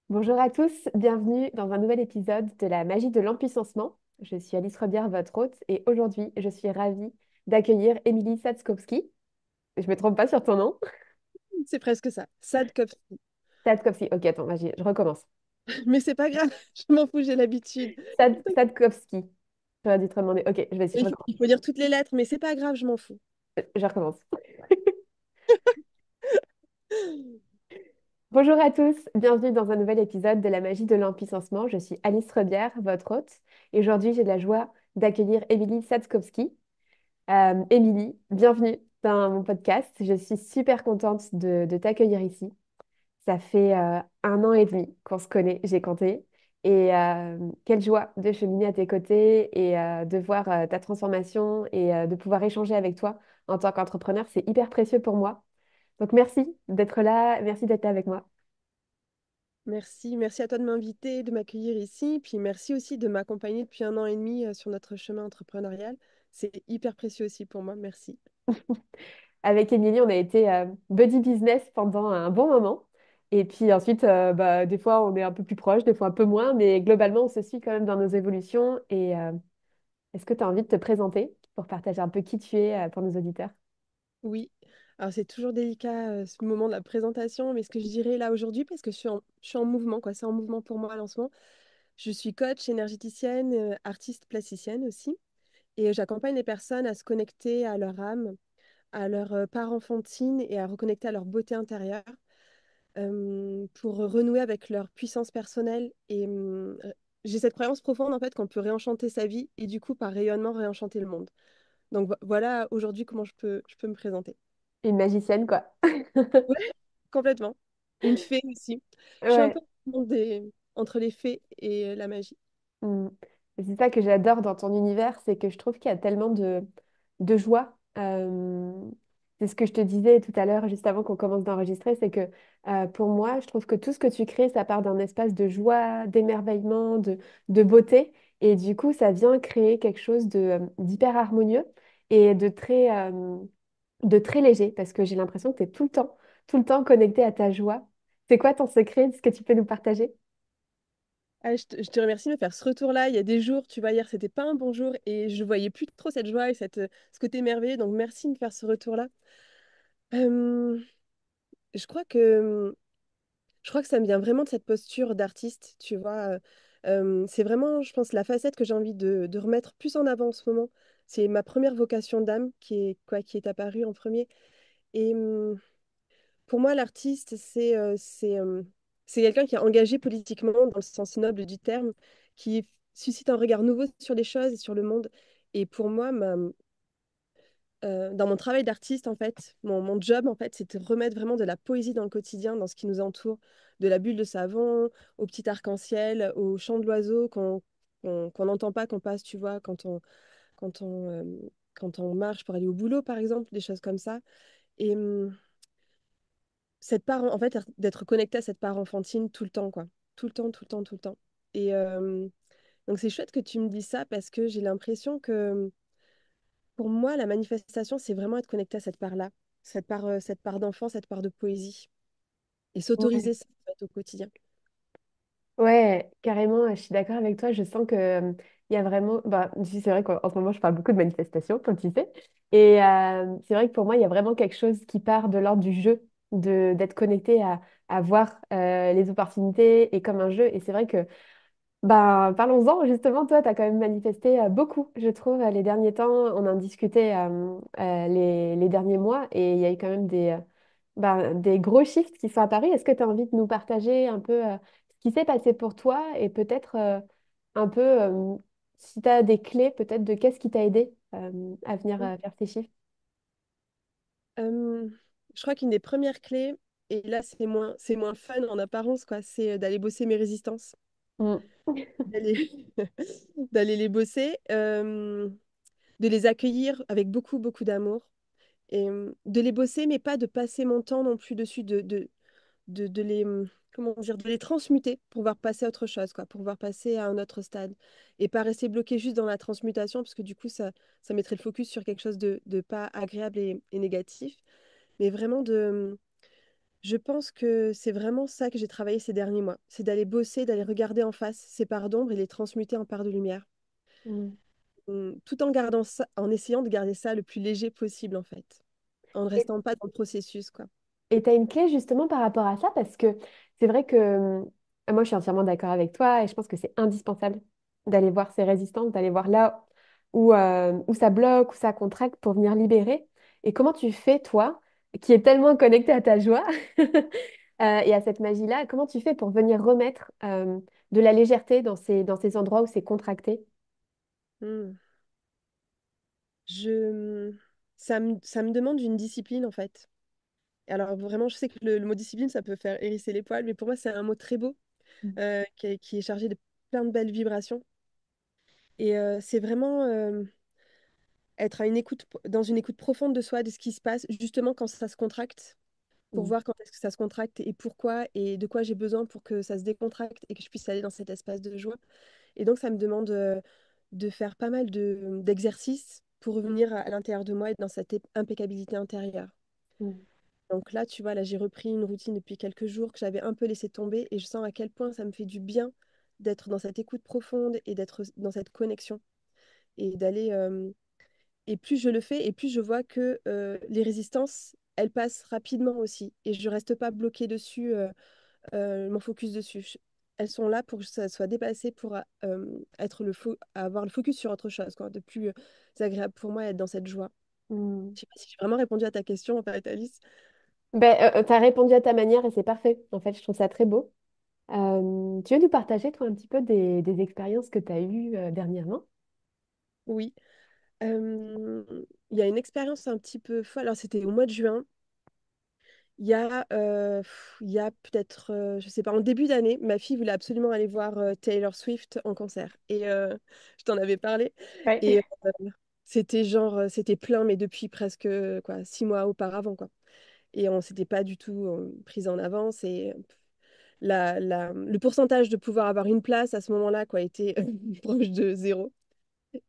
Bonjour à tous, bienvenue dans un nouvel épisode de la magie de l'empuissancement. Je suis Alice Rebière, votre hôte, et aujourd'hui, je suis ravie d'accueillir Émilie Sadskowski. Je me trompe pas sur ton nom? C'est presque ça. Sadkovski. Sadkowski, ok, attends, je recommence. Mais c'est pas grave, je m'en fous, j'ai l'habitude. Sadkowski. J'aurais dû te demander. Ok, je vais essayer, je recommence. Il faut dire toutes les lettres, mais c'est pas grave, je m'en fous. Je recommence. Bonjour à tous, bienvenue dans un nouvel épisode de la magie de l'empuissancement. Je suis Alice Rebière, votre hôte, et aujourd'hui, j'ai la joie d'accueillir Émilie Sadskowski. Émilie, bienvenue dans mon podcast. Je suis super contente de t'accueillir ici. Ça fait 1 an et demi qu'on se connaît, j'ai compté. Et quelle joie de cheminer à tes côtés et de voir ta transformation et de pouvoir échanger avec toi en tant qu'entrepreneur. C'est hyper précieux pour moi. Donc merci d'être là, merci d'être là avec moi. Merci à toi de m'inviter, de m'accueillir ici, puis merci aussi de m'accompagner depuis 1 an et demi sur notre chemin entrepreneurial. C'est hyper précieux aussi pour moi, merci. Avec Émilie, on a été buddy business pendant un bon moment. Et puis ensuite, des fois, on est un peu plus proche, des fois un peu moins, mais globalement, on se suit quand même dans nos évolutions. Et est-ce que tu as envie de te présenter pour partager un peu qui tu es pour nos auditeurs? Oui, alors c'est toujours délicat ce moment de la présentation, mais ce que je dirais là aujourd'hui, parce que je suis en mouvement, quoi, c'est en mouvement pour moi à lancement. Je suis coach énergéticienne, artiste plasticienne aussi. Et j'accompagne les personnes à se connecter à leur âme, à leur part enfantine et à reconnecter à leur beauté intérieure pour renouer avec leur puissance personnelle. Et j'ai cette croyance profonde en fait qu'on peut réenchanter sa vie et du coup par rayonnement réenchanter le monde. Donc voilà aujourd'hui comment je peux me présenter. Une magicienne, quoi. Ouais, complètement. Une fée aussi. Je suis un peu Ouais. entre les fées et la magie. Mm. Et c'est ça que j'adore dans ton univers, c'est que je trouve qu'il y a tellement de joie. C'est ce que je te disais tout à l'heure, juste avant qu'on commence d'enregistrer, c'est que pour moi, je trouve que tout ce que tu crées, ça part d'un espace de joie, d'émerveillement, de beauté. Et du coup, ça vient créer quelque chose d'hyper harmonieux et de très léger, parce que j'ai l'impression que tu es tout le temps connecté à ta joie. C'est quoi ton secret? Est-ce que tu peux nous partager? Ah, je te remercie de me faire ce retour-là. Il y a des jours, tu vois, hier, c'était pas un bon jour et je voyais plus trop cette joie et ce côté merveilleux. Donc, merci de me faire ce retour-là. Euh, je crois que, je crois que ça me vient vraiment de cette posture d'artiste, tu vois. C'est vraiment, je pense, la facette que j'ai envie de remettre plus en avant en ce moment. C'est ma première vocation d'âme qui est apparue en premier. Et pour moi, l'artiste, c'est quelqu'un qui est engagé politiquement dans le sens noble du terme, qui suscite un regard nouveau sur les choses et sur le monde. Et pour moi, dans mon travail d'artiste, en fait, mon job, en fait, c'est de remettre vraiment de la poésie dans le quotidien, dans ce qui nous entoure, de la bulle de savon, au petit arc-en-ciel, au chant de l'oiseau qu'on n'entend pas, qu'on passe, tu vois, quand on, euh, quand on marche pour aller au boulot, par exemple, des choses comme ça. Et cette part, en fait, d'être connecté à cette part enfantine tout le temps, quoi. Tout le temps, tout le temps, tout le temps. Et donc, c'est chouette que tu me dis ça parce que j'ai l'impression que pour moi, la manifestation, c'est vraiment être connecté à cette part d'enfant, cette part de poésie et s'autoriser ça en fait, au quotidien. Ouais, carrément, je suis d'accord avec toi. Je sens que il y a vraiment. Bah, c'est vrai qu'en ce moment, je parle beaucoup de manifestations, comme tu sais. Et c'est vrai que pour moi, il y a vraiment quelque chose qui part de l'ordre du jeu, d'être connecté à voir les opportunités et comme un jeu. Et c'est vrai que bah, parlons-en, justement, toi, tu as quand même manifesté beaucoup, je trouve, les derniers temps. On en discutait les derniers mois et il y a eu quand même des gros shifts qui sont apparus. Est-ce que tu as envie de nous partager un peu ce qui s'est passé pour toi et peut-être un peu, si tu as des clés, peut-être de qu'est-ce qui t'a aidé à venir faire ces shifts? Euh, je crois qu'une des premières clés, et là c'est moins fun en apparence, quoi, c'est d'aller bosser mes résistances, Mm. d'aller d'aller les bosser, de les accueillir avec beaucoup, beaucoup d'amour et de les bosser, mais pas de passer mon temps non plus dessus, de les, comment dire, de les transmuter pour pouvoir passer à autre chose, quoi, pour pouvoir passer à un autre stade et pas rester bloqué juste dans la transmutation, parce que du coup, ça mettrait le focus sur quelque chose de pas agréable et négatif, mais vraiment Je pense que c'est vraiment ça que j'ai travaillé ces derniers mois. C'est d'aller bosser, d'aller regarder en face ces parts d'ombre et les transmuter en parts de lumière. Mm. Tout en gardant ça, en essayant de garder ça le plus léger possible, en fait. En ne Et restant pas dans le processus, quoi. tu as une clé justement par rapport à ça parce que c'est vrai que moi je suis entièrement d'accord avec toi et je pense que c'est indispensable d'aller voir ces résistances, d'aller voir là où ça bloque, où ça contracte pour venir libérer. Et comment tu fais toi, qui es tellement connecté à ta joie et à cette magie-là, comment tu fais pour venir remettre de la légèreté dans ces endroits où c'est contracté? Hmm. Je... ça me demande une discipline, en fait. Et alors, vraiment, je sais que le mot discipline, ça peut faire hérisser les poils, mais pour moi, c'est un mot très beau, qui est chargé de plein de belles vibrations. Et c'est vraiment être à une écoute, dans une écoute profonde de soi, de ce qui se passe, justement quand ça se contracte, pour Mm, voir quand est-ce que ça se contracte et pourquoi, et de quoi j'ai besoin pour que ça se décontracte et que je puisse aller dans cet espace de joie. Et donc, ça me demande de faire pas mal d'exercices pour revenir à l'intérieur de moi et dans cette impeccabilité intérieure. mm, Donc là, tu vois, là, j'ai repris une routine depuis quelques jours que j'avais un peu laissé tomber et je sens à quel point ça me fait du bien d'être dans cette écoute profonde et d'être dans cette connexion et d'aller. Et plus je le fais et plus je vois que les résistances, elles passent rapidement aussi et je reste pas bloquée dessus, mon focus dessus. Elles sont là pour que ça soit dépassé, pour être avoir le focus sur autre chose, quoi, de plus agréable pour moi, être dans cette joie. mm. Je sais pas si j'ai vraiment répondu à ta question, en fait, Alice. Ben, tu as répondu à ta manière et c'est parfait. En fait, je trouve ça très beau. Tu veux nous partager, toi, un petit peu des expériences que tu as eues dernièrement? Oui. Euh, il y a une expérience un petit peu folle. Alors, c'était au mois de juin. Il y a peut-être, je sais pas, en début d'année, ma fille voulait absolument aller voir Taylor Swift en concert. Et je t'en avais parlé. Ouais. Et c'était genre, c'était plein, mais depuis presque quoi, 6 mois auparavant, quoi. Et on s'était pas du tout prise en avance. Et le pourcentage de pouvoir avoir une place à ce moment-là, quoi, était proche de zéro.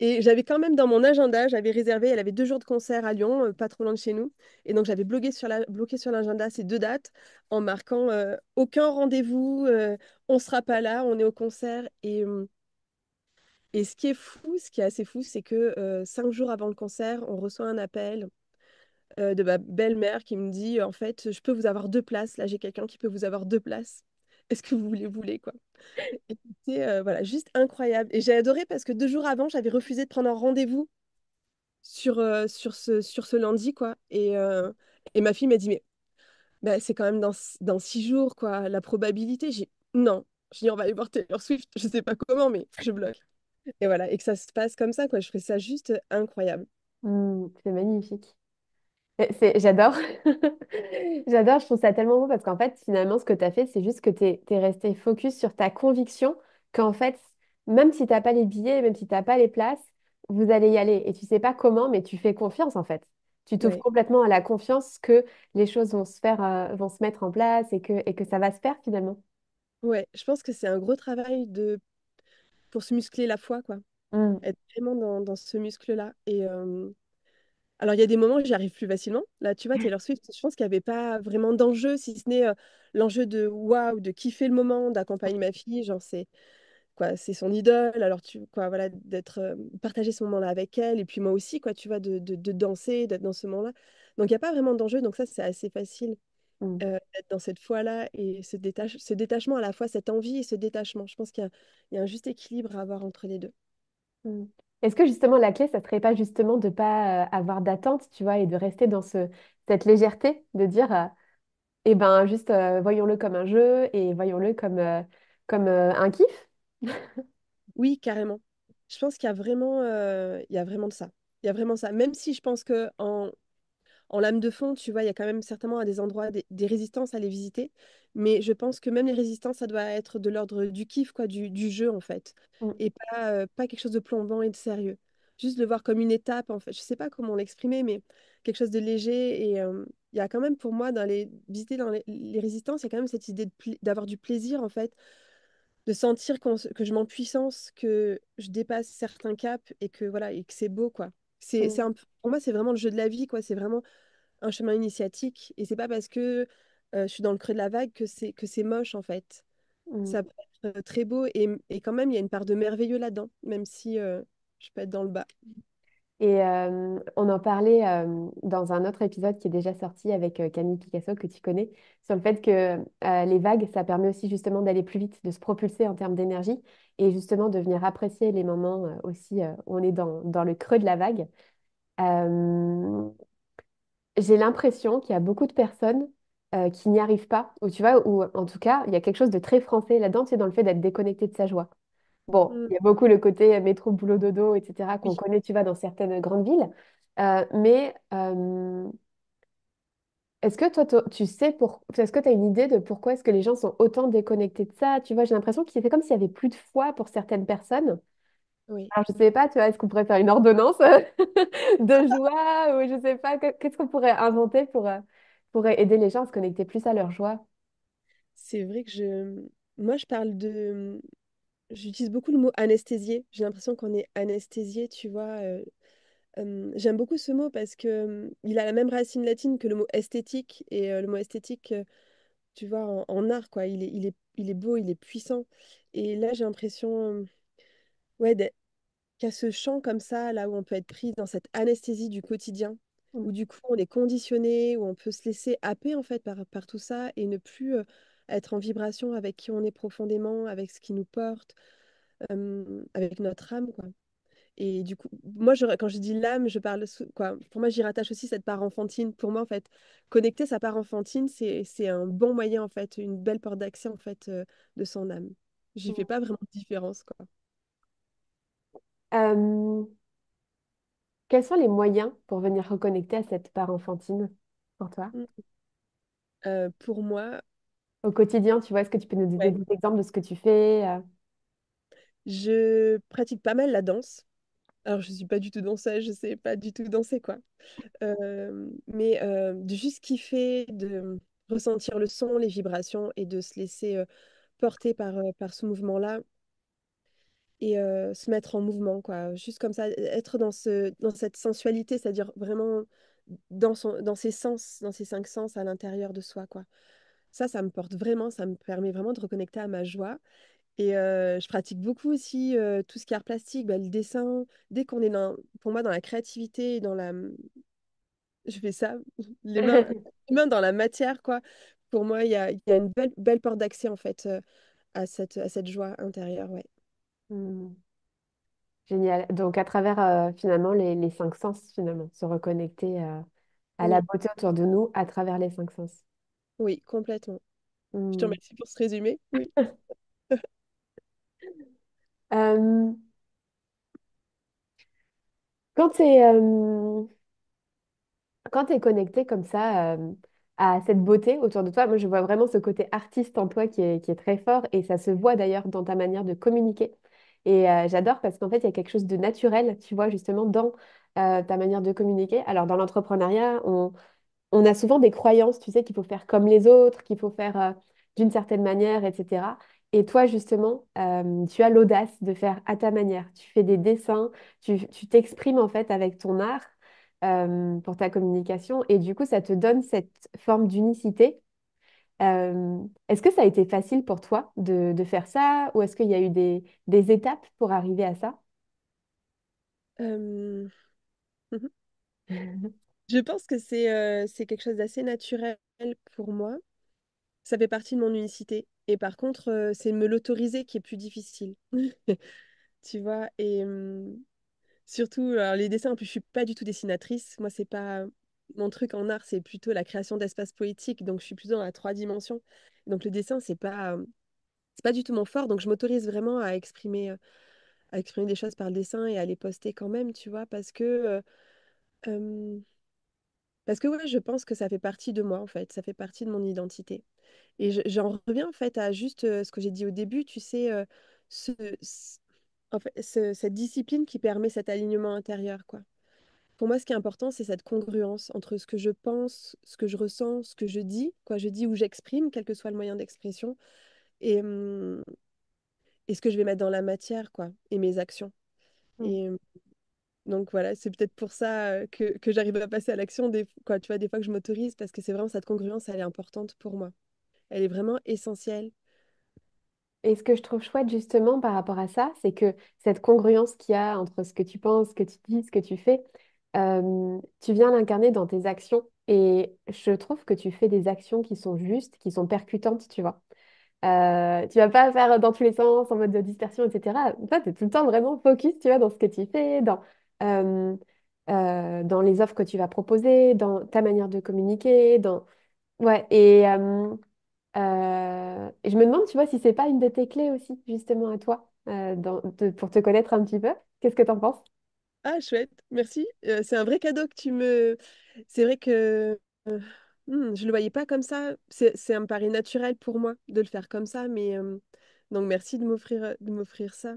Et j'avais quand même dans mon agenda, j'avais réservé, elle avait 2 jours de concert à Lyon, pas trop loin de chez nous. Et donc j'avais bloqué sur l'agenda ces 2 dates en marquant aucun rendez-vous, on sera pas là, on est au concert. Et ce qui est fou, ce qui est assez fou, c'est que 5 jours avant le concert, on reçoit un appel de ma belle-mère qui me dit, en fait, je peux vous avoir 2 places. Là, j'ai quelqu'un qui peut vous avoir 2 places. Est-ce que vous voulez, quoi? Et c'était voilà, juste incroyable. Et j'ai adoré parce que 2 jours avant, j'avais refusé de prendre un rendez-vous sur ce lundi, quoi. Et ma fille m'a dit, mais bah, c'est quand même dans 6 jours, quoi, la probabilité. Non. Je dis, on va aller voir Taylor Swift. Je sais pas comment, mais je bloque. Et voilà, et que ça se passe comme ça, quoi. Je trouve ça juste incroyable. C'est magnifique. J'adore. J'adore, je trouve ça tellement beau parce qu'en fait, finalement, ce que tu as fait, c'est juste que tu es resté focus sur ta conviction qu'en fait, même si tu n'as pas les billets, même si tu n'as pas les places, vous allez y aller. Et tu sais pas comment, mais tu fais confiance en fait. Tu t'ouvres Ouais. complètement à la confiance que les choses vont se faire, vont se mettre en place et que ça va se faire finalement. Ouais, je pense que c'est un gros travail pour se muscler la foi, quoi. Mm, Être vraiment dans ce muscle-là. Et alors, il y a des moments où j'y arrive plus facilement. Là, tu vois, Taylor Swift, je pense qu'il n'y avait pas vraiment d'enjeu, si ce n'est l'enjeu de waouh, de kiffer le moment, d'accompagner ma fille. Genre, c'est son idole. Alors, quoi, voilà, partager ce moment-là avec elle. Et puis moi aussi, quoi, tu vois, de danser, d'être dans ce moment-là. Donc, il n'y a pas vraiment d'enjeu. Donc, ça, c'est assez facile mm, d'être dans cette foi-là et ce détachement, à la fois cette envie et ce détachement. Je pense qu'il y a un juste équilibre à avoir entre les deux. mm. Est-ce que justement la clé, ça serait pas justement de pas avoir d'attente, tu vois, et de rester dans cette légèreté, de dire eh ben, juste voyons-le comme un jeu et voyons-le comme un kiff. Oui, carrément. Je pense qu'il y a vraiment de ça. Il y a vraiment ça. Même si je pense que en lame de fond, tu vois, il y a quand même certainement à des endroits des résistances à les visiter. Mais je pense que même les résistances, ça doit être de l'ordre du kiff, quoi, du jeu, en fait. Mm, Et pas quelque chose de plombant et de sérieux. Juste le voir comme une étape, en fait. Je sais pas comment l'exprimer, mais quelque chose de léger. Et il y a quand même pour moi, visiter dans les résistances, il y a quand même cette idée d'avoir du plaisir, en fait, de sentir que je m'empuissance, que je dépasse certains caps et que voilà, et que c'est beau, quoi. mm, Pour moi, c'est vraiment le jeu de la vie, quoi. C'est vraiment un chemin initiatique. Et c'est pas parce que je suis dans le creux de la vague, que c'est moche en fait. Mm. Ça peut être très beau et quand même, il y a une part de merveilleux là-dedans, même si je peux être dans le bas. Et on en parlait dans un autre épisode qui est déjà sorti avec Camille Picasso, que tu connais, sur le fait que les vagues, ça permet aussi justement d'aller plus vite, de se propulser en termes d'énergie et justement de venir apprécier les moments aussi où on est dans le creux de la vague. Euh, j'ai l'impression qu'il y a beaucoup de personnes qui n'y arrivent pas, ou tu vois, ou en tout cas, il y a quelque chose de très français là-dedans, c'est dans le fait d'être déconnecté de sa joie. Bon, Mm, il y a beaucoup le côté métro, boulot, dodo, etc., qu'on oui, connaît, tu vois, dans certaines grandes villes. Mais est-ce que toi, tu sais est-ce que tu as une idée de pourquoi est-ce que les gens sont autant déconnectés de ça? Tu vois, j'ai l'impression que c'est comme s'il y avait plus de foi pour certaines personnes. oui. Alors, je sais pas, tu vois, est-ce qu'on pourrait faire une ordonnance de joie ou je sais pas, qu'est-ce qu'on pourrait inventer pour aider les gens à se connecter plus à leur joie? C'est vrai que moi, j'utilise beaucoup le mot anesthésié. J'ai l'impression qu'on est anesthésié, tu vois. J'aime beaucoup ce mot parce que il a la même racine latine que le mot esthétique. Et le mot esthétique, tu vois, en art, quoi. Il est beau, il est puissant. Et là, j'ai l'impression, ouais, qu'il y a ce champ comme ça, là où on peut être pris dans cette anesthésie du quotidien, où Mm. du coup, on est conditionné, où on peut se laisser happer, en fait, par tout ça et ne plus être en vibration avec qui on est profondément, avec ce qui nous porte, avec notre âme, quoi. Et du coup, moi, quand je dis l'âme, je parle, quoi. Pour moi, j'y rattache aussi cette part enfantine. Pour moi, en fait, connecter sa part enfantine, c'est un bon moyen, en fait, une belle porte d'accès, en fait, de son âme. J'y fais pas vraiment de différence, quoi. Euh, quels sont les moyens pour venir reconnecter à cette part enfantine pour toi? Mm. Pour moi, Au quotidien, tu vois, est-ce que tu peux nous donner ouais, des exemples de ce que tu fais? je pratique pas mal la danse. Alors, je suis pas du tout danseuse, je sais pas du tout danser, quoi. Mais de juste kiffer, de ressentir le son, les vibrations et de se laisser porter par ce mouvement-là et se mettre en mouvement, quoi. Juste comme ça, être dans cette sensualité, c'est-à-dire vraiment dans ses sens, dans ses cinq sens à l'intérieur de soi, quoi. Ça me porte vraiment, ça me permet vraiment de reconnecter à ma joie. Et je pratique beaucoup aussi tout ce qui est art plastique, bah, le dessin. Dès qu'on est pour moi, dans la créativité, je fais ça, les mains, les mains dans la matière, quoi. Pour moi, il y a une belle porte d'accès, en fait, à cette joie intérieure, ouais. Hmm, génial. Donc, à travers finalement les cinq sens, finalement, se reconnecter à la Oui, beauté autour de nous à travers les cinq sens. oui, complètement. Je te Hmm. remercie pour ce résumé. Oui. Euh, quand tu es, quand tu es connecté comme ça à cette beauté autour de toi, moi je vois vraiment ce côté artiste en toi qui est très fort et ça se voit d'ailleurs dans ta manière de communiquer. Et j'adore parce qu'en fait, il y a quelque chose de naturel, tu vois, justement, dans ta manière de communiquer. Alors, dans l'entrepreneuriat, on a souvent des croyances, tu sais, qu'il faut faire comme les autres, qu'il faut faire d'une certaine manière, etc. Et toi, justement, tu as l'audace de faire à ta manière. Tu fais des dessins, tu t'exprimes en fait avec ton art pour ta communication. Et du coup, ça te donne cette forme d'unicité. Est-ce que ça a été facile pour toi de faire ça ou est-ce qu'il y a eu des étapes pour arriver à ça? Euh, Je pense que c'est quelque chose d'assez naturel pour moi. Ça fait partie de mon unicité. Et par contre, c'est me l'autoriser qui est plus difficile. Tu vois, et surtout, alors, les dessins, en plus, je suis pas du tout dessinatrice. Moi, c'est pas mon truc en art, c'est plutôt la création d'espaces poétiques. Donc, je suis plutôt dans la trois dimensions. Donc, le dessin, c'est pas du tout mon fort. Donc, je m'autorise vraiment à exprimer des choses par le dessin et à les poster quand même, tu vois, euh, parce que ouais, je pense que ça fait partie de moi, en fait. Ça fait partie de mon identité. Et j'en reviens, en fait, à juste ce que j'ai dit au début, tu sais, ce, ce- en fait, cette discipline qui permet cet alignement intérieur, quoi. Pour moi, ce qui est important, c'est cette congruence entre ce que je pense, ce que je ressens, ce que je dis, quoi je dis ou j'exprime, quel que soit le moyen d'expression, et ce que je vais mettre dans la matière, quoi, et mes actions. Mm. Et Donc voilà, c'est peut-être pour ça que j'arrive à passer à l'action quoi, tu vois, des fois que je m'autorise, parce que c'est vraiment cette congruence, elle est importante pour moi. Elle est vraiment essentielle. Et ce que je trouve chouette justement par rapport à ça, c'est que cette congruence qu'il y a entre ce que tu penses, ce que tu dis, ce que tu fais, tu viens l'incarner dans tes actions. Et je trouve que tu fais des actions qui sont justes, qui sont percutantes, tu vois. Tu vas pas faire dans tous les sens, en mode de dispersion, etc. Toi, tu es tout le temps vraiment focus, tu vois, dans ce que tu fais, euh, dans les offres que tu vas proposer, dans ta manière de communiquer, dans... Ouais, et je me demande, tu vois, si c'est pas une de tes clés aussi, justement, à toi, pour te connaître un petit peu. Qu'est-ce que t'en penses? Ah, chouette, merci. C'est un vrai cadeau que tu me... C'est vrai que je le voyais pas comme ça. Ça me paraît naturel pour moi de le faire comme ça, mais donc merci de m'offrir ça.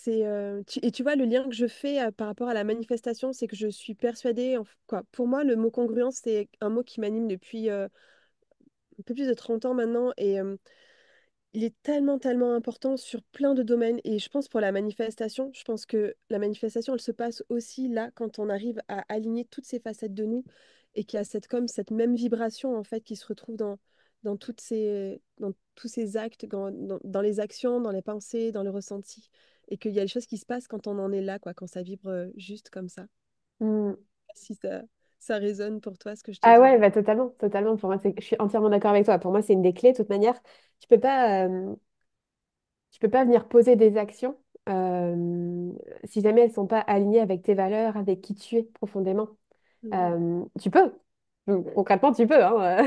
Et tu vois, le lien que je fais par rapport à la manifestation, c'est que je suis persuadée, quoi. Pour moi, le mot congruence, c'est un mot qui m'anime depuis un peu plus de 30 ans maintenant, et il est tellement, tellement important sur plein de domaines. Et je pense pour la manifestation, je pense que la manifestation, elle se passe aussi là, quand on arrive à aligner toutes ces facettes de nous et qu'il y a comme cette même vibration, en fait, qui se retrouve dans tous ces actes, dans les actions, dans les pensées, dans le ressenti. Et qu'il y a des choses qui se passent quand on en est là, quoi, quand ça vibre juste comme ça. Hmm. Si ça résonne pour toi, ce que je te Ah dis. ouais, bah totalement, totalement. Pour moi, je suis entièrement d'accord avec toi. Pour moi, c'est une des clés. De toute manière, tu peux pas, tu peux pas venir poser des actions si jamais elles sont pas alignées avec tes valeurs, avec qui tu es profondément. Mhm. Tu peux. Concrètement, tu peux, hein.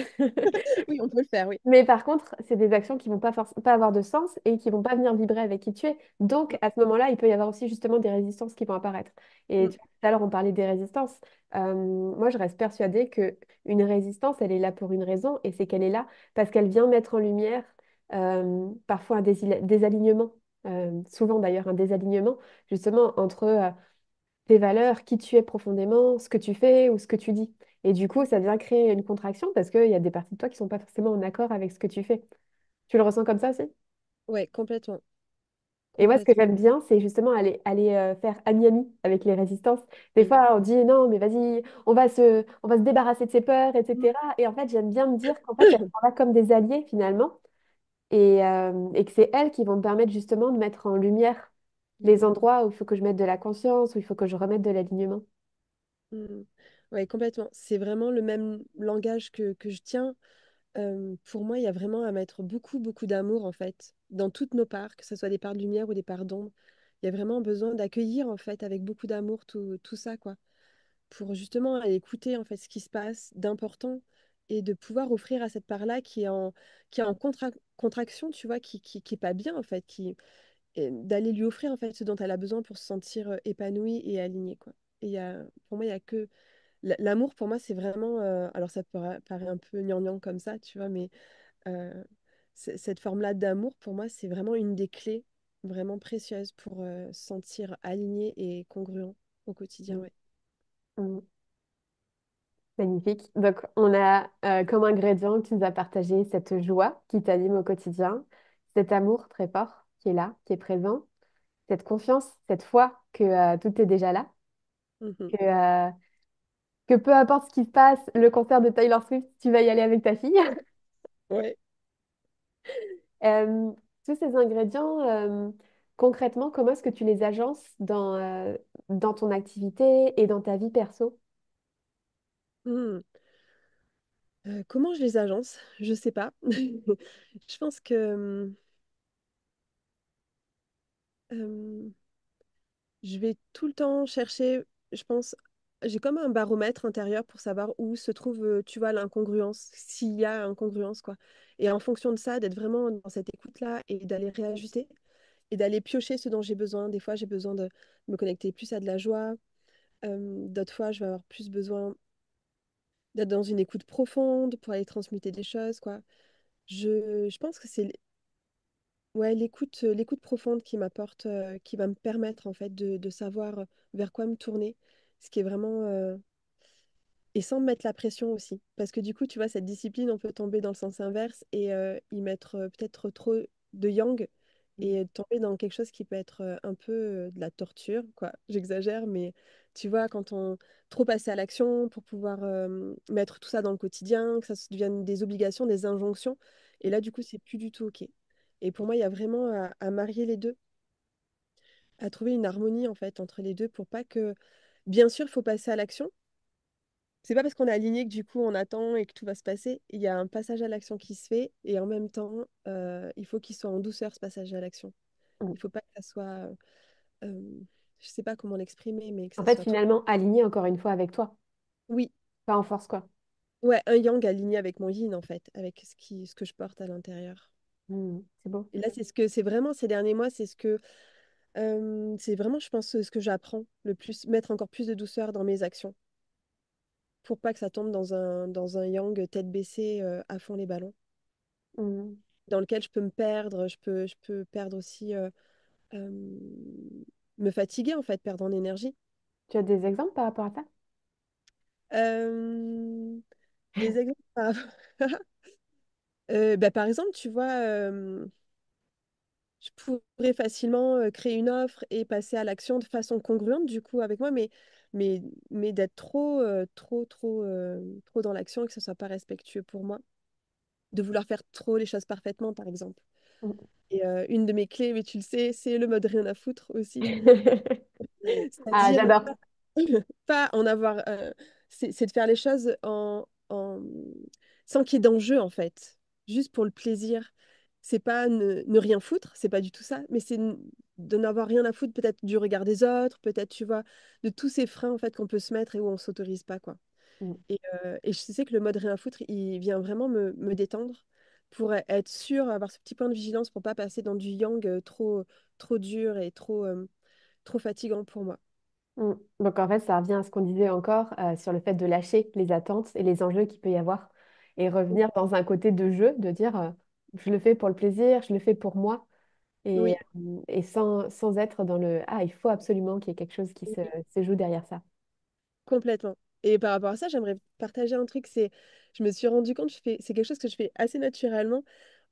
Oui, on peut le faire, oui. Mais par contre, c'est des actions qui vont pas avoir de sens et qui vont pas venir vibrer avec qui tu es. Donc, à ce moment-là, il peut y avoir aussi justement des résistances qui vont apparaître. Et Mm. tout à l'heure, on parlait des résistances. Moi, je reste persuadée que une résistance, elle est là pour une raison, et c'est qu'elle est là parce qu'elle vient mettre en lumière parfois un désalignement, souvent d'ailleurs un désalignement, justement entre tes valeurs, qui tu es profondément, ce que tu fais ou ce que tu dis. Et du coup, ça vient créer une contraction parce qu'il y a des parties de toi qui sont pas forcément en accord avec ce que tu fais. Tu le ressens comme ça aussi? Ouais, complètement. Et moi, ce que Complètement. j'aime bien, c'est justement aller faire ami-ami avec les résistances. Des Mm. fois, on dit non, mais vas-y, on va se débarrasser de ses peurs, etc. Et en fait, j'aime bien me dire qu'en fait, elles sont là comme des alliés finalement et que c'est elles qui vont me permettre justement de mettre en lumière les endroits où il faut que je mette de la conscience, où il faut que je remette de l'alignement. Mm. Ouais, complètement. C'est vraiment le même langage que je tiens. Pour moi, il y a vraiment à mettre beaucoup, beaucoup d'amour, en fait, dans toutes nos parts, que ce soit des parts de lumière ou des parts d'ombre. Il y a vraiment besoin d'accueillir, en fait, avec beaucoup d'amour, tout ça, quoi, pour justement aller écouter, en fait, ce qui se passe d'important et de pouvoir offrir à cette part-là qui est en contraction, tu vois, qui est pas bien, en fait, et d'aller lui offrir, en fait, ce dont elle a besoin pour se sentir épanouie et alignée, quoi. Et pour moi, il y a que l'amour, pour moi, c'est vraiment. Alors, ça paraît un peu gnangnan comme ça, tu vois, mais euh, cette forme-là d'amour, pour moi, c'est vraiment une des clés vraiment précieuses pour se sentir aligné et congruent au quotidien, Mm. ouais. Mm. Magnifique. Donc, on a comme ingrédient que tu nous as partagé cette joie qui t'anime au quotidien, cet amour très fort qui est là, qui est présent, cette confiance, cette foi que tout est déjà là, Mhm. que, euh, que peu importe ce qui se passe, le concert de Taylor Swift, tu vas y aller avec ta fille. Ouais. Euh, tous ces ingrédients, concrètement, comment est-ce que tu les agences dans ton activité et dans ta vie perso? Mhm. Comment je les agence? Je sais pas. Je pense que euh, je vais tout le temps chercher, je pense, j'ai comme un baromètre intérieur pour savoir où se trouve, tu vois, l'incongruence, s'il y a incongruence, quoi. Et en fonction de ça, d'être vraiment dans cette écoute-là et d'aller réajuster et d'aller piocher ce dont j'ai besoin. Des fois, j'ai besoin de me connecter plus à de la joie. D'autres fois, je vais avoir plus besoin d'être dans une écoute profonde pour aller transmuter des choses, quoi. Je pense que c'est ouais, l'écoute profonde qui m'apporte, qui va me permettre en fait de savoir vers quoi me tourner, ce qui est vraiment et sans me mettre la pression aussi, parce que du coup, tu vois, cette discipline, on peut tomber dans le sens inverse et y mettre peut-être trop de yang et tomber dans quelque chose qui peut être un peu de la torture, quoi. J'exagère, mais tu vois, quand on trop passer à l'action pour pouvoir mettre tout ça dans le quotidien, que ça se devienne des obligations, des injonctions, et là, du coup, c'est plus du tout OK. Et pour moi, il y a vraiment à marier les deux, à trouver une harmonie, en fait, entre les deux pour pas que... Bien sûr, il faut passer à l'action. C'est pas parce qu'on est aligné que du coup on attend et que tout va se passer. Il y a un passage à l'action qui se fait et en même temps, il faut qu'il soit en douceur ce passage à l'action. Mm. Il faut pas que ça soit, euh, je sais pas comment l'exprimer, mais que En ça fait, soit trop. finalement, aligné encore une fois avec toi, Oui, pas en force, quoi. ouais, un yang aligné avec mon yin en fait, avec ce que je porte à l'intérieur. Mm, c'est beau. Et là, c'est vraiment ces derniers mois, c'est vraiment, je pense, ce que j'apprends le plus, mettre encore plus de douceur dans mes actions pour pas que ça tombe dans un yang tête baissée à fond les ballons, Mm. dans lequel je peux me perdre, je peux perdre aussi, euh, me fatiguer en fait, perdre en énergie. Tu as des exemples par rapport à ça? Euh, des exemples par rapport- bah, par exemple, tu vois, je pourrais facilement créer une offre et passer à l'action de façon congruente du coup avec moi, mais, mais d'être trop dans l'action et que ce soit pas respectueux pour moi, de vouloir faire trop les choses parfaitement, par exemple. Mm. Et une de mes clés, mais tu le sais, c'est le mode rien à foutre aussi. Ah, C'est-à-dire j'adore. pas en avoir. C'est de faire les choses sans qu'il y ait d'enjeu, en fait. Juste pour le plaisir. C'est pas ne rien foutre, c'est pas du tout ça, mais de n'avoir rien à foutre, peut-être du regard des autres, peut-être, tu vois, de tous ces freins, en fait, qu'on peut se mettre et où on s'autorise pas, quoi. Mm. Et je sais que le mode rien à foutre, il vient vraiment me détendre pour être sûr, avoir ce petit point de vigilance pour pas passer dans du yang trop dur et trop fatigant pour moi. Mm. Donc en fait, ça revient à ce qu'on disait encore sur le fait de lâcher les attentes et les enjeux qu'il peut y avoir et revenir dans un côté de jeu, de dire je le fais pour le plaisir, je le fais pour moi Oui, et sans être dans le ah, il faut absolument qu'il y ait quelque chose qui oui, se joue derrière ça. complètement. Et par rapport à ça, j'aimerais partager un truc, je me suis rendu compte, c'est quelque chose que je fais assez naturellement.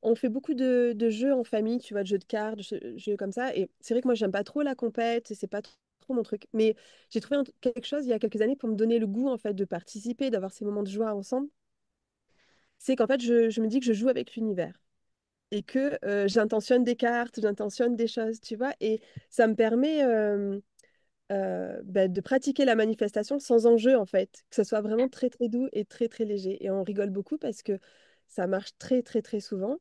On fait beaucoup de jeux en famille, tu vois, de jeux de cartes, de jeux comme ça. Et c'est vrai que moi, j'aime pas trop la compète, c'est pas trop mon truc. Mais j'ai trouvé quelque chose il y a quelques années pour me donner le goût, en fait, de participer, d'avoir ces moments de joie ensemble. C'est qu'en fait, je me dis que je joue avec l'univers et que j'intentionne des cartes, j'intentionne des choses, tu vois. Et ça me permet de pratiquer la manifestation sans enjeu, en fait. Que ce soit vraiment très, très doux et très, très léger. Et on rigole beaucoup parce que ça marche très, très, très souvent.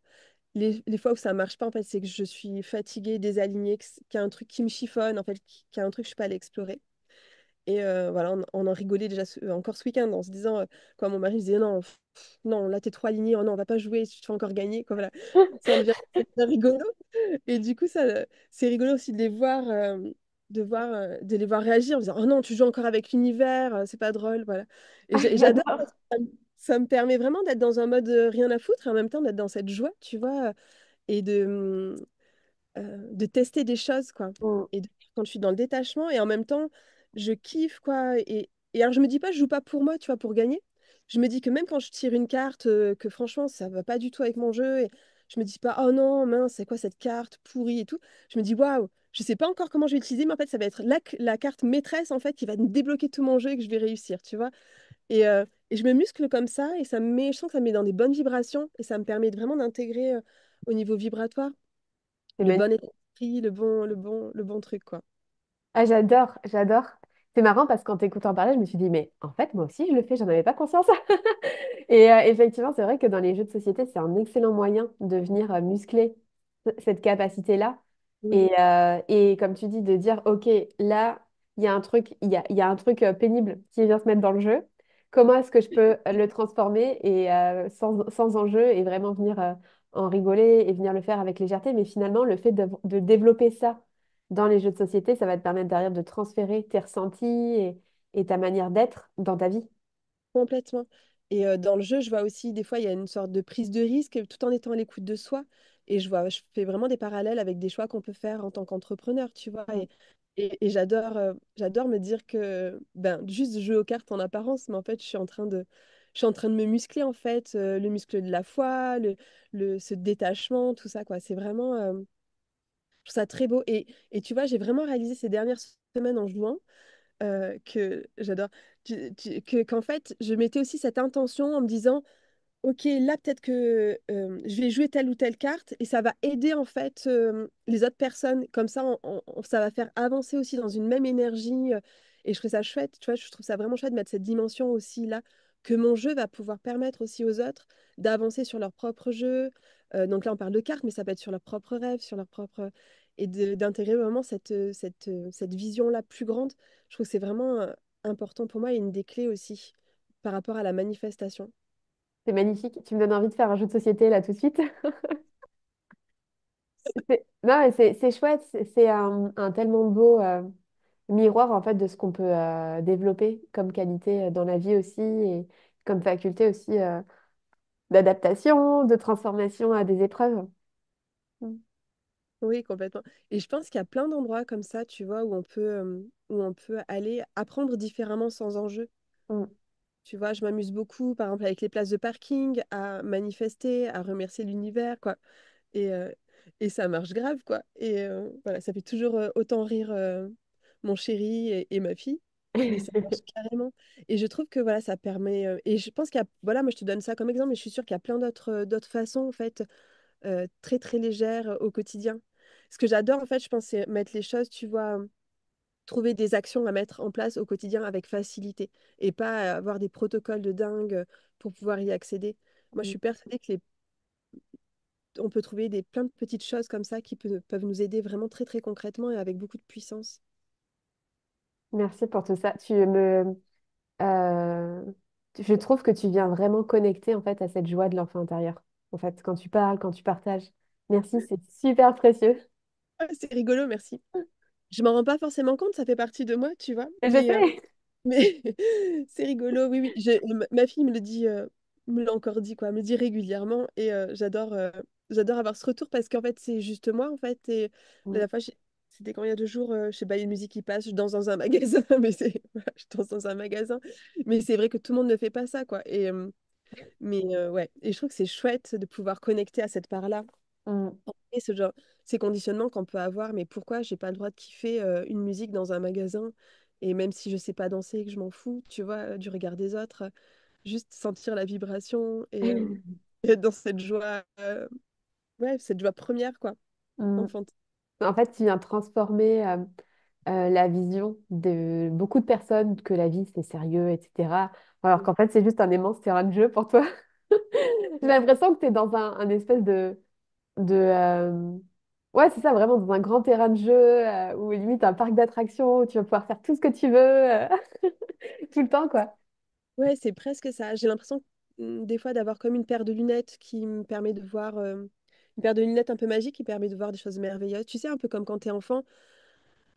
Les fois où ça marche pas, en fait, c'est que je suis fatiguée, désalignée, qu'il y a un truc qui me chiffonne, en fait, qu'il y a un truc que je suis pas allée explorer. Et voilà, on en rigolait déjà encore ce week-end en se disant, quand mon mari disait non, non, là t'es trop aligné, oh non, on va pas jouer, tu vas encore gagner. Quoi, voilà. Ça devient rigolo. Et du coup, c'est rigolo aussi de les voir, de les voir réagir en disant, oh non, tu joues encore avec l'univers, c'est pas drôle. Voilà. Et j'adore parce J'adore. que ça me permet vraiment d'être dans un mode rien à foutre et en même temps d'être dans cette joie, tu vois, et de tester des choses, quoi. Mm. Et quand je suis dans le détachement, et en même temps, je kiffe, quoi. Et alors, je me dis pas, je joue pas pour moi, tu vois, pour gagner. Je me dis que même quand je tire une carte, que franchement, ça va pas du tout avec mon jeu, et je me dis pas, oh non, mince, c'est quoi cette carte pourrie et tout. Je me dis, waouh, je sais pas encore comment je vais l'utiliser, mais en fait, ça va être la carte maîtresse, en fait, qui va me débloquer tout mon jeu et que je vais réussir, tu vois. Et je me muscle comme ça, et je sens que ça me met dans des bonnes vibrations, et ça me permet vraiment d'intégrer au niveau vibratoire C'est le bon magnifique. état d'esprit, le bon truc, quoi. Ah, j'adore, j'adore. C'est marrant parce qu'en t'écoutant parler, je me suis dit, mais en fait, moi aussi, je le fais, j'en avais pas conscience. Et effectivement, c'est vrai que dans les jeux de société, c'est un excellent moyen de venir muscler cette capacité-là. Oui, Et comme tu dis, de dire, OK, là, il y a un truc pénible qui vient se mettre dans le jeu. Comment est-ce que je peux le transformer et sans enjeu et vraiment venir en rigoler et venir le faire avec légèreté. Mais finalement, le fait de développer ça dans les jeux de société, ça va te permettre derrière de transférer tes ressentis et ta manière d'être dans ta vie. complètement. Et dans le jeu, je vois aussi, des fois, il y a une sorte de prise de risque tout en étant à l'écoute de soi. Et je fais vraiment des parallèles avec des choix qu'on peut faire en tant qu'entrepreneur, tu vois. Et j'adore me dire que, ben, juste jouer aux cartes en apparence, mais en fait, je suis en train de me muscler, en fait, le muscle de la foi, ce détachement, tout ça, quoi. C'est vraiment, trouve ça très beau. Et tu vois, j'ai vraiment réalisé ces dernières semaines en jouant que j'adore, qu'en fait, je mettais aussi cette intention en me disant, ok, là peut-être que je vais jouer telle ou telle carte et ça va aider en fait les autres personnes. Comme ça, ça va faire avancer aussi dans une même énergie. Et je trouve ça chouette, tu vois, je trouve ça vraiment chouette de mettre cette dimension aussi là, que mon jeu va pouvoir permettre aussi aux autres d'avancer sur leur propre jeu. Donc là, on parle de cartes, mais ça peut être sur leurs propres rêves, sur leur propre... Et d'intégrer vraiment cette vision-là plus grande. Je trouve que c'est vraiment important pour moi et une des clés aussi par rapport à la manifestation. C'est magnifique. Tu me donnes envie de faire un jeu de société là tout de suite. Non, mais c'est chouette. C'est un tellement beau miroir en fait de ce qu'on peut développer comme qualité dans la vie aussi et comme faculté aussi d'adaptation, de transformation à des épreuves. Mm. Oui, complètement. Et je pense qu'il y a plein d'endroits comme ça, tu vois, où on peut aller apprendre différemment sans enjeu. Mm. Tu vois, je m'amuse beaucoup, par exemple, avec les places de parking, à manifester, à remercier l'univers, quoi. Et, euh, et ça marche grave, quoi. Et voilà, ça fait toujours autant rire mon chéri et ma fille. Mais ça marche carrément. Et je trouve que voilà, ça permet. Et je pense qu'il y a. Voilà, moi je te donne ça comme exemple, mais je suis sûre qu'il y a plein d'autres façons, en fait, très très légères au quotidien. Ce que j'adore, en fait, je pense, c'est mettre les choses, tu vois, trouver des actions à mettre en place au quotidien avec facilité et pas avoir des protocoles de dingue pour pouvoir y accéder. Moi, je suis persuadée que on peut trouver plein de petites choses comme ça qui peuvent nous aider vraiment très très concrètement et avec beaucoup de puissance. Merci pour tout ça. Euh, je trouve que tu viens vraiment connecter en fait à cette joie de l'enfant intérieur. En fait, quand tu parles, quand tu partages. Merci, c'est super précieux. Ah, c'est rigolo, merci. Je m'en rends pas forcément compte, ça fait partie de moi, tu vois, Et je sais. mais c'est rigolo, oui, oui. Ma fille me le dit, me l'a encore dit, quoi, me le dit régulièrement et j'adore avoir ce retour parce qu'en fait, c'est juste moi, en fait. Et la Mm. dernière fois, c'était quand il y a 2 jours, je sais pas, il y a une musique qui passe, je danse dans un magasin, mais voilà, je danse dans un magasin. Mais c'est vrai que tout le monde ne fait pas ça, quoi. Ouais, et je trouve que c'est chouette de pouvoir connecter à cette part-là. Mm. Et ce genre, ces conditionnements qu'on peut avoir, mais pourquoi j'ai pas le droit de kiffer une musique dans un magasin? Et même si je sais pas danser, que je m'en fous, tu vois, du regard des autres, juste sentir la vibration et être dans cette joie, ouais, cette joie première, quoi, Mm. enfantine. En fait, tu viens transformer la vision de beaucoup de personnes que la vie c'est sérieux, etc. Alors qu'en fait, c'est juste un immense terrain de jeu pour toi. J'ai l'impression que tu es dans un espèce de ouais, c'est ça, vraiment dans un grand terrain de jeu où limite un parc d'attractions où tu vas pouvoir faire tout ce que tu veux tout le temps, quoi. Ouais, c'est presque ça. J'ai l'impression des fois d'avoir comme une paire de lunettes qui me permet de voir, une paire de lunettes un peu magique qui permet de voir des choses merveilleuses. Tu sais, un peu comme quand t'es enfant.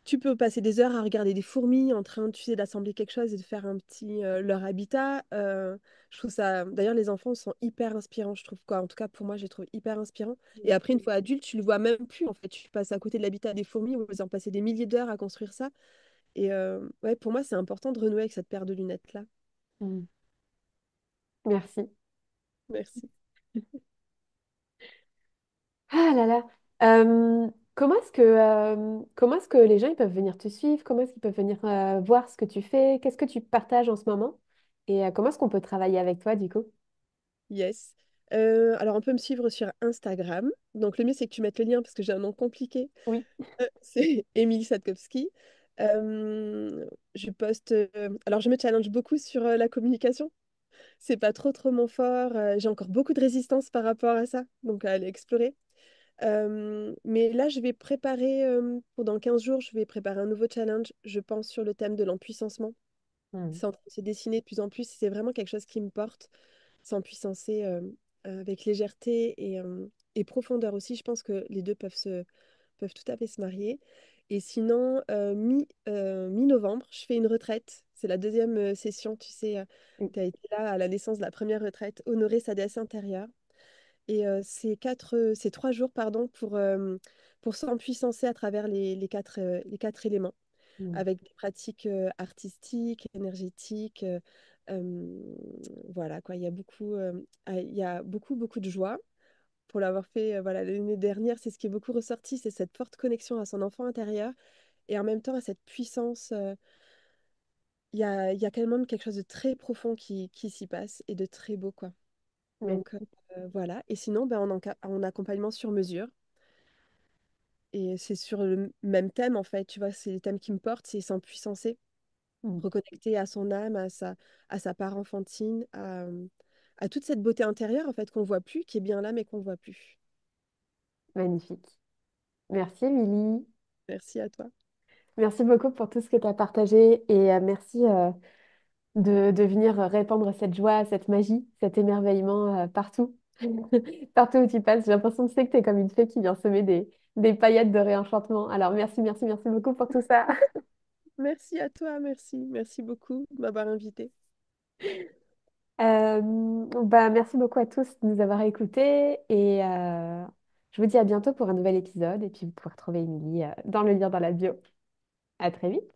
Tu peux passer des heures à regarder des fourmis en train, tu sais, d'assembler quelque chose et de faire un petit leur habitat. Je trouve ça. D'ailleurs, les enfants sont hyper inspirants, je trouve quoi. En tout cas, pour moi, je les trouve hyper inspirants. Et après, une fois adulte, tu le vois même plus. En fait, tu passes à côté de l'habitat des fourmis où ils ont passé des milliers d'heures à construire ça. Et ouais, pour moi, c'est important de renouer avec cette paire de lunettes-là. Mm. Merci. Merci. Ah là là. Comment est-ce que les gens ils peuvent venir te suivre? Comment est-ce qu'ils peuvent venir voir ce que tu fais? Qu'est-ce que tu partages en ce moment? Et comment est-ce qu'on peut travailler avec toi du coup? Yes. Alors, on peut me suivre sur Instagram. Donc, le mieux, c'est que tu mettes le lien parce que j'ai un nom compliqué. Oui. C'est Émilie Satkowski. Je poste. Alors, je me challenge beaucoup sur la communication. C'est pas trop mon fort. J'ai encore beaucoup de résistance par rapport à ça. Donc, à aller explorer. Mais là, je vais préparer, pendant 15 jours, je vais préparer un nouveau challenge, je pense, sur le thème de l'empuissancement. Mm. C'est en train de se dessiner de plus en plus. C'est vraiment quelque chose qui me porte, s'empuissancer avec légèreté et profondeur aussi. Je pense que les deux peuvent tout à fait se marier. Et sinon, mi-novembre, je fais une retraite. C'est la deuxième session, tu sais, Oui. tu as été là à la naissance de la première retraite, honorer sa déesse intérieure. Et c'est 3 jours, pardon, pour s'empuissancer à travers les quatre éléments, Mm. avec des pratiques artistiques, énergétiques. Euh, voilà, quoi, il y a beaucoup, beaucoup de joie pour l'avoir fait voilà, l'année dernière, c'est ce qui est beaucoup ressorti, c'est cette forte connexion à son enfant intérieur et en même temps à cette puissance. Il y a quand même quelque chose de très profond qui s'y passe et de très beau, quoi. Mais, Donc voilà. Et sinon, ben, en accompagnement sur mesure. Et c'est sur le même thème, en fait. Tu vois, c'est les thèmes qui me portent, c'est s'empuissancer, mm, reconnecter à son âme, à sa part enfantine, à toute cette beauté intérieure, en fait, qu'on voit plus, qui est bien là, mais qu'on voit plus. magnifique. Merci, Émilie. Merci à toi. Merci beaucoup pour tout ce que tu as partagé et merci de venir répandre cette joie, cette magie, cet émerveillement partout. Partout où tu passes. J'ai l'impression que tu es comme une fée qui vient semer des paillettes de réenchantement. Alors merci, merci, merci beaucoup pour tout ça. Merci à toi, merci. Merci beaucoup de m'avoir invité. Merci beaucoup à tous de nous avoir écoutés et je vous dis à bientôt pour un nouvel épisode et puis vous pouvez retrouver Émilie dans le lien dans la bio. À très vite.